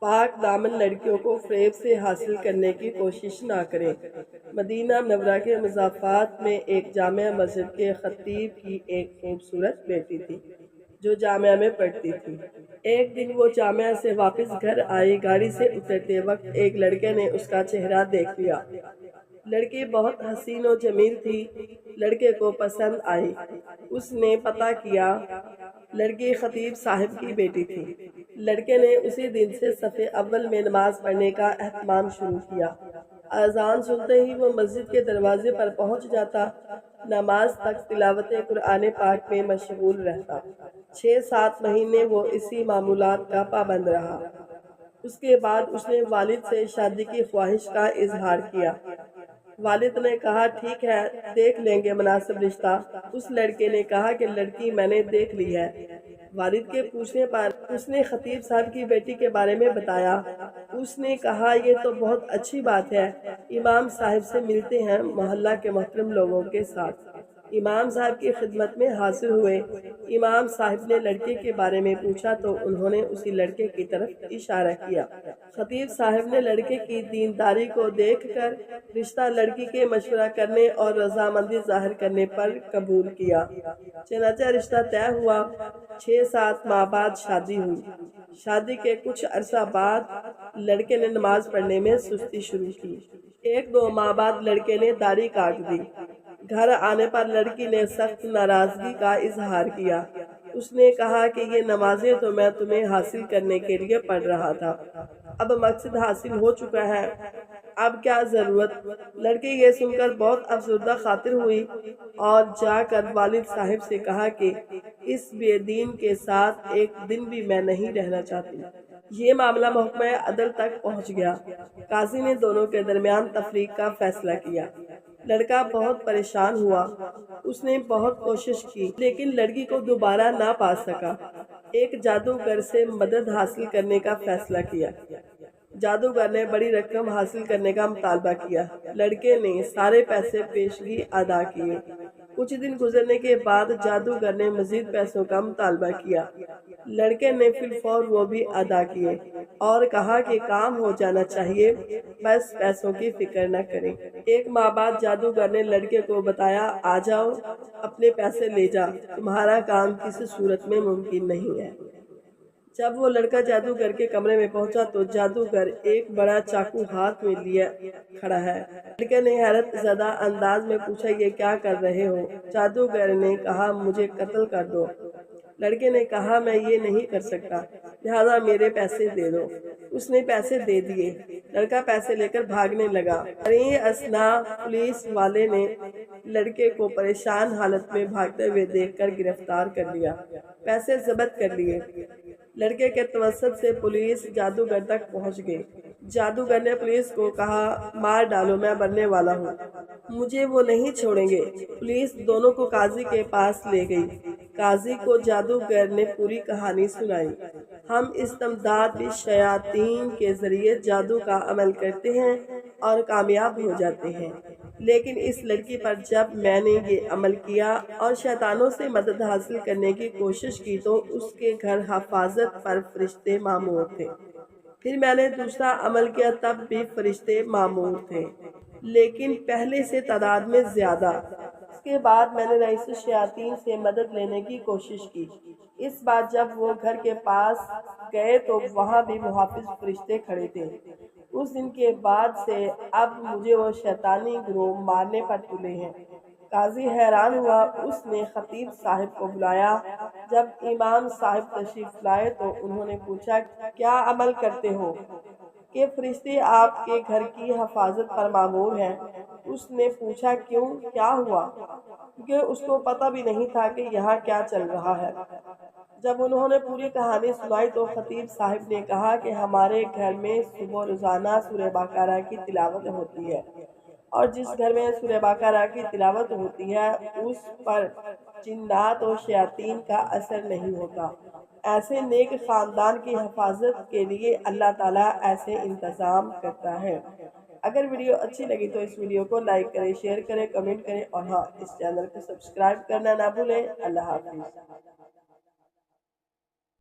پاک دامن لڑکیوں کو فریب سے حاصل کرنے کی کوشش نہ کریں۔ مدینہ منورہ کے مضافات میں ایک جامع مسجد کے خطیب کی ایک خوبصورت بیٹی تھی جو جامعہ میں پڑھتی تھی۔ ایک دن وہ جامعہ سے واپس گھر آئی۔ گاڑی سے اترتے وقت ایک لڑکے نے اس کا چہرہ دیکھ لیا۔ لڑکی بہت حسین و جمیل تھی۔ لڑکے کو پسند آئی۔ اس نے پتہ کیا۔ لڑکی خطیب صاحب کی بیٹی تھی۔ لڑکے نے اسی دن سے صف اول میں نماز پڑھنے کا اہتمام شروع کیا۔ اذان سنتے ہی وہ مسجد کے دروازے پر پہنچ جاتا۔ نماز تک تلاوت قرآن پاک میں مشغول رہتا۔ 6-7 مہینے وہ اسی معمولات کا پابند رہا۔ اس کے بعد اس نے والد سے شادی کی خواہش کا اظہار کیا۔ والد نے کہا ٹھیک ہے، دیکھ لیں گے مناسب رشتہ۔ اس لڑکے نے کہا کہ لڑکی میں نے دیکھ لی ہے۔ والد کے پوچھنے پر اس نے خطیب صاحب کی بیٹی کے بارے میں بتایا۔ اس نے کہا یہ تو بہت اچھی بات ہے، امام صاحب سے ملتے ہیں محلہ کے محترم لوگوں کے ساتھ۔ امام صاحب کی خدمت میں حاضر ہوئے۔ امام صاحب نے لڑکے کے بارے میں پوچھا تو انہوں نے اسی لڑکے کی طرف اشارہ کیا۔ خطیب صاحب نے لڑکے کی دینداری کو دیکھ کر رشتہ لڑکی کے مشورہ کرنے اور رضامندی ظاہر کرنے پر قبول کیا۔ چنانچہ رشتہ طے ہوا۔ 6-7 ماہ بعد شادی ہوئی۔ شادی کے کچھ عرصہ بعد لڑکے نے نماز پڑھنے میں سستی شروع کی۔ 1-2 ماہ بعد لڑکے نے داڑھی کاٹ دی۔ گھر آنے پر لڑکی نے سخت ناراضگی کا اظہار کیا۔ اس نے کہا کہ یہ نمازیں تو میں تمہیں حاصل کرنے کے لیے پڑھ رہا تھا، اب مقصد حاصل ہو چکا ہے، اب کیا ضرورت؟ لڑکی یہ سن کر بہت افسردہ خاطر ہوئی اور جا کر والد صاحب سے کہا کہ اس بے دین کے ساتھ ایک دن بھی میں نہیں رہنا چاہتی۔ یہ معاملہ محکمہ عدل تک پہنچ گیا۔ قاضی نے دونوں کے درمیان تفریق کا فیصلہ کیا۔ لڑکا بہت پریشان ہوا۔ اس نے بہت کوشش کی لیکن لڑکی کو دوبارہ نہ پا سکا۔ ایک جادوگر سے مدد حاصل کرنے کا فیصلہ کیا۔ جادوگر نے بڑی رقم حاصل کرنے کا مطالبہ کیا۔ لڑکے نے سارے پیسے پیشگی ادا کیے۔ کچھ دن گزرنے کے بعد جادوگر نے مزید پیسوں کا مطالبہ کیا۔ لڑکے نے فی الفور وہ بھی ادا کیے اور کہا کہ کام ہو جانا چاہیے، بس پیسوں کی فکر نہ کریں۔ 1 ماہ بعد جادوگر نے لڑکے کو بتایا آ جاؤ، اپنے پیسے لے جا، تمہارا کام کسی صورت میں ممکن نہیں ہے۔ جب وہ لڑکا جادوگر کے کمرے میں پہنچا تو جادوگر ایک بڑا چاقو ہاتھ میں لیے کھڑا ہے۔ لڑکے نے حیرت زدہ انداز میں پوچھا یہ کیا کر رہے ہو؟ جادوگر نے کہا مجھے قتل کر دو۔ لڑکے نے کہا میں یہ نہیں کر سکتا، لہذا میرے پیسے دے دو۔ اس نے پیسے دے دیے۔ لڑکا پیسے لے کر بھاگنے لگا۔ اثناء پولیس والے نے لڑکے کو پریشان حالت میں بھاگتے ہوئے دیکھ کر گرفتار کر لیا، پیسے ضبط کر لیے۔ لڑکے کے توسط سے پولیس جادوگر تک پہنچ گئی۔ جادوگر نے پولیس کو کہا مار ڈالو، میں مرنے والا ہوں، مجھے وہ نہیں چھوڑیں گے۔ پولیس دونوں کو قاضی کے پاس لے گئی۔ قاضی کو جادوگر نے پوری کہانی سنائی۔ ہم استمداد بالشیاطین کے ذریعے جادو کا عمل کرتے ہیں اور کامیاب ہو جاتے ہیں، لیکن اس لڑکی پر جب میں نے یہ عمل کیا اور شیطانوں سے مدد حاصل کرنے کی کوشش کی تو اس کے گھر حفاظت پر فرشتے مامور تھے۔ پھر میں نے دوسرا عمل کیا، تب بھی فرشتے مامور تھے، لیکن پہلے سے تعداد میں زیادہ۔ اس کے بعد میں نے رئیس الشیاطین سے مدد لینے کی کوشش کی۔ اس بار جب وہ گھر کے پاس گئے تو وہاں بھی محافظ فرشتے کھڑے تھے۔ اس دن کے بعد سے اب مجھے وہ شیطانی گروہ مارنے پر تلے ہیں۔ قاضی حیران ہوا۔ اس نے خطیب صاحب کو بلایا۔ جب امام صاحب تشریف لائے تو انہوں نے پوچھا کیا عمل کرتے ہو کہ فرشتے آپ کے گھر کی حفاظت پر مامور ہیں؟ اس نے پوچھا کیوں، کیا ہوا؟ کیونکہ اس کو پتہ بھی نہیں تھا کہ یہاں کیا چل رہا ہے۔ جب انہوں نے پوری کہانی سنائی تو خطیب صاحب نے کہا کہ ہمارے گھر میں صبح روزانہ سورہ بقرہ کی تلاوت ہوتی ہے، اور جس گھر میں سورہ بقرہ کی تلاوت ہوتی ہے اس پر جنات و شیاطین کا اثر نہیں ہوتا۔ ایسے نیک خاندان کی حفاظت کے لیے اللہ تعالیٰ ایسے انتظام کرتا ہے۔ اگر ویڈیو اچھی لگی تو اس ویڈیو کو لائک کریں، شیئر کریں، کمنٹ کریں اور ہاں اس چینل کو سبسکرائب کرنا نہ بھولیں۔ اللہ حافظ۔